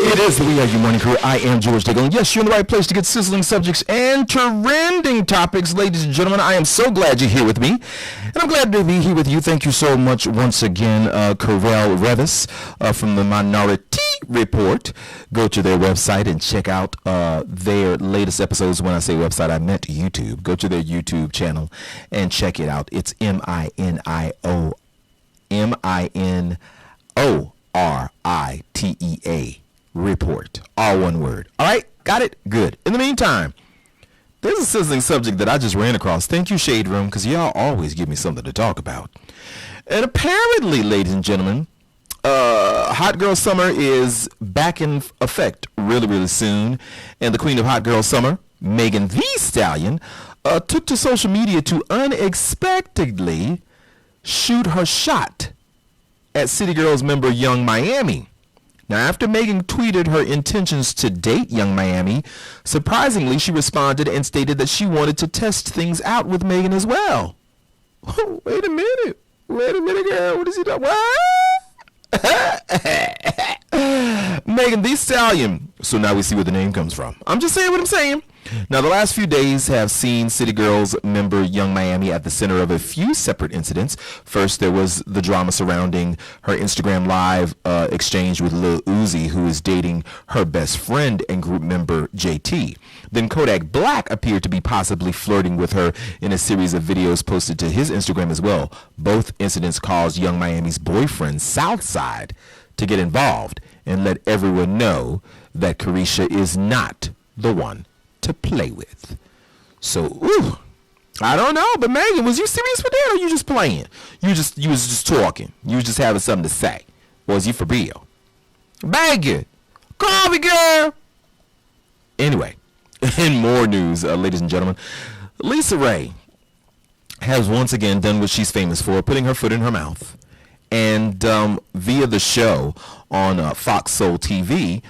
It is the We Are You Morning Crew. I am George Daigle. And yes, you're in the right place to get sizzling subjects and trending topics. Ladies and gentlemen, I am so glad you're here with me. And I'm glad to be here with you. Thank you so much once again, Corel Revis from the Minority Report. Go to their website and check out their latest episodes. When I say website, I meant YouTube. Go to their YouTube channel and check it out. It's MINORITEA. Report. All one word. All right? Got it? Good. In the meantime, there's a sizzling subject that I just ran across. Thank you, Shade Room, because y'all always give me something to talk about. And apparently, ladies and gentlemen, Hot Girl Summer is back in effect really, really soon. And the queen of Hot Girl Summer, Megan Thee Stallion, took to social media to unexpectedly shoot her shot at City Girls member Young Miami. Now, after Megan tweeted her intentions to date Young Miami, surprisingly, she responded and stated that she wanted to test things out with Megan as well. Oh, wait a minute, girl. What is he doing? What? Megan Thee Stallion. So now we see where the name comes from. I'm just saying what I'm saying. Now, the last few days have seen City Girls member Young Miami at the center of a few separate incidents. First, there was the drama surrounding her Instagram Live exchange with Lil Uzi, who is dating her best friend and group member JT. Then Kodak Black appeared to be possibly flirting with her in a series of videos posted to his Instagram as well. Both incidents caused Young Miami's boyfriend, Southside, to get involved and let everyone know that Carisha is not the one to play with. So, I don't know, but Megan, was you serious with that, or you just playing? You was just talking. You was just having something to say. Or was you for real? Megan, call me, girl. Anyway, in more news, ladies and gentlemen, LisaRaye has once again done what she's famous for, putting her foot in her mouth. And via the show on Fox Soul TV,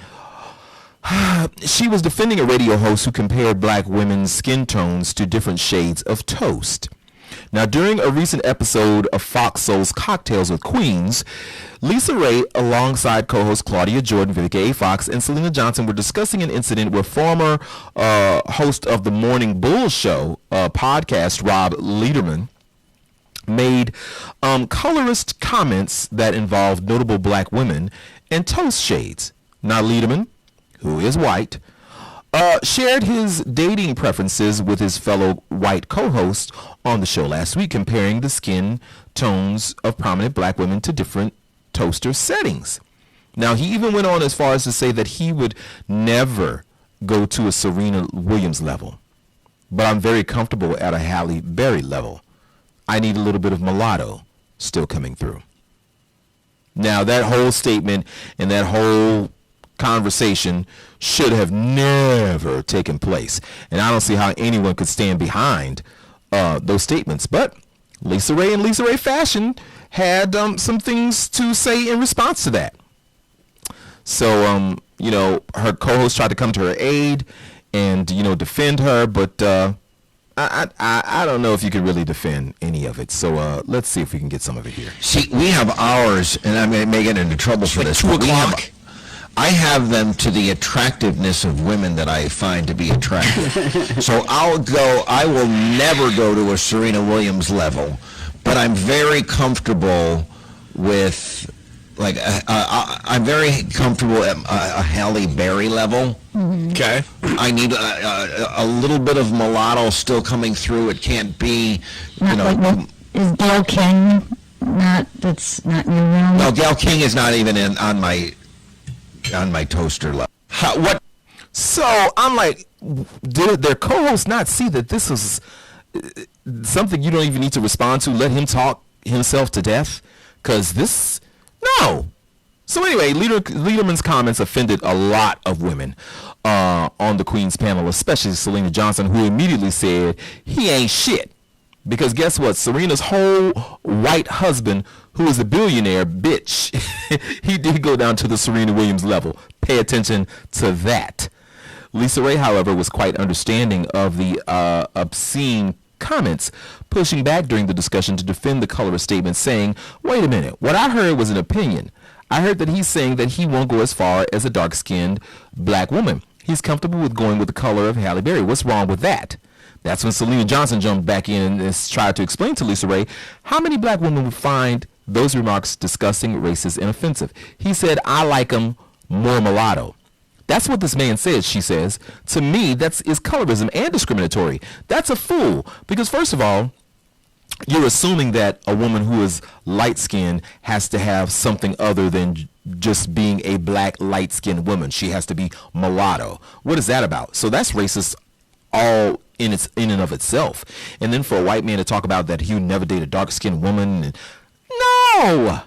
she was defending a radio host who compared black women's skin tones to different shades of toast. Now, during a recent episode of Fox Soul's Cocktails with Queens, LisaRaye, alongside co-host Claudia Jordan, Vivica A. Fox, and Selena Johnson were discussing an incident where former host of the Morning Bull Show podcast, Rob Lederman, made colorist comments that involved notable black women and toast shades. Now, Lederman, who is white, shared his dating preferences with his fellow white co-host on the show last week, comparing the skin tones of prominent black women to different toaster settings. Now, he even went on as far as to say that he would never go to a Serena Williams level, but I'm very comfortable at a Halle Berry level. I need a little bit of mulatto still coming through. Now, that whole statement and that whole conversation should have never taken place, and I don't see how anyone could stand behind those statements. But LisaRaye and LisaRaye Fashion had some things to say in response to that. So her co-host tried to come to her aid and defend her, but I don't know if you can really defend any of it. So let's see if we can get some of it here. See, we have ours, and I may get into trouble for this. 2 o'clock. I have them to the attractiveness of women that I find to be attractive. So I will never go to a Serena Williams level, but I'm very comfortable with, I'm very comfortable at a Halle Berry level. Mm-hmm. Okay. I need a little bit of mulatto still coming through. It can't be, Is Gayle King that's not your realm? No, Gayle King is not even on my toaster level. So I'm like, did their co-host not see that this is something you don't even need to respond to? Let him talk himself to death? Because no. So anyway, Lederman's comments offended a lot of women on the Queen's panel, especially Selena Johnson, who immediately said he ain't shit. Because guess what? Serena's whole white husband, who is a billionaire bitch. He did go down to the Serena Williams level. Pay attention to that. LisaRaye, however, was quite understanding of the obscene comments, pushing back during the discussion to defend the colorist statement, saying, wait a minute, what I heard was an opinion. I heard that he's saying that he won't go as far as a dark-skinned black woman. He's comfortable with going with the color of Halle Berry. What's wrong with that? That's when Selena Johnson jumped back in and tried to explain to LisaRaye how many black women would find those remarks disgusting, racist, and offensive. He said, I like them more mulatto. That's what this man says, she says. To me, that is colorism and discriminatory. That's a fool. Because first of all, you're assuming that a woman who is light-skinned has to have something other than just being a black light-skinned woman. She has to be mulatto. What is that about? So that's racist all in and of itself. And then for a white man to talk about that he would never date a dark-skinned woman. No.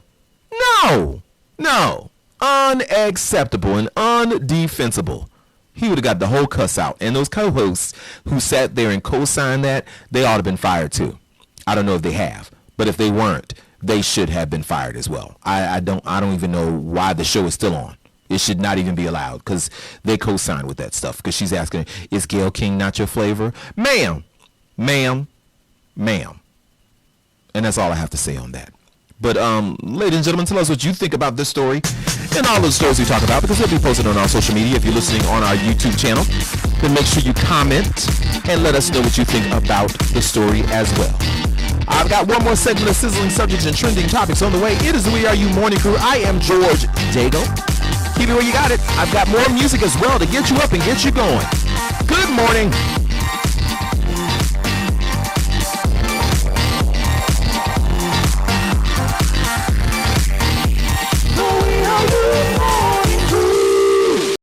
Unacceptable and undefensible. He would have got the whole cuss out. And those co-hosts who sat there and co-signed that, they ought to have been fired too. I don't know if they have, but if they weren't, they should have been fired as well. I don't even know why the show is still on. It should not even be allowed because they co-signed with that stuff. Because she's asking, is Gayle King not your flavor? Ma'am. And that's all I have to say on that. But ladies and gentlemen, tell us what you think about this story and all the stories we talk about, because they'll be posted on our social media. If you're listening on our YouTube channel, then make sure you comment and let us know what you think about the story as well. I've got one more segment of sizzling subjects and trending topics on the way. It is the We Are You Morning Crew. I am George Daigle. Keep it where you got it. I've got more music as well to get you up and get you going. Good morning.